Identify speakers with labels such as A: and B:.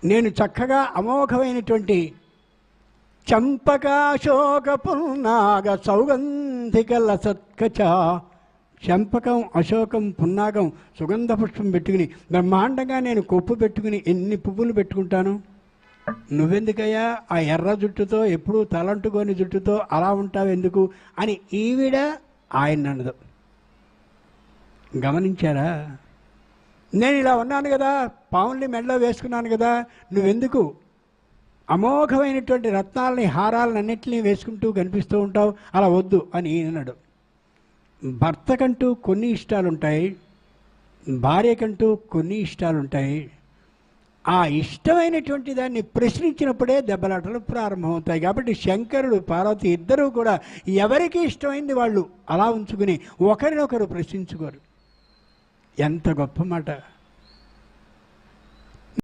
A: నేను చక్కగా అమోఘమైనటువంటి చంపకాశోక పున్నాగ సౌగంధిక లసత్కచ, చంపకం, అశోకం, పున్నాగం, సుగంధ పుష్పం పెట్టుకుని బ్రహ్మాండంగా నేను కొప్పు పెట్టుకుని ఎన్ని పువ్వులు పెట్టుకుంటాను. నువ్వెందుకయ్యా ఆ ఎర్ర జుట్టుతో, ఎప్పుడూ తలంటుకొని జుట్టుతో అలా ఉంటావు ఎందుకు అని ఈవిడ ఆయన అన్నదు. గమనించారా? నేను ఇలా ఉన్నాను కదా, పావుల్ని మెడలో వేసుకున్నాను కదా, నువ్వెందుకు అమోఘమైనటువంటి రత్నాలని, హారాలను అన్నింటినీ వేసుకుంటూ కనిపిస్తూ ఉంటావు, అలా వద్దు అని ఈయనన్నాడు. భర్తకంటూ కొన్ని ఇష్టాలుంటాయి, భార్యకంటూ కొన్ని ఇష్టాలుంటాయి. ఆ ఇష్టమైనటువంటి దాన్ని ప్రశ్నించినప్పుడే దెబ్బలాటలు ప్రారంభమవుతాయి. కాబట్టి శంకరుడు, పార్వతి ఇద్దరూ కూడా ఎవరికి ఇష్టమైంది వాళ్ళు అలా ఉంచుకుని ఒకరినొకరు ప్రశ్నించుకోరు. ఎంత గొప్ప మాట!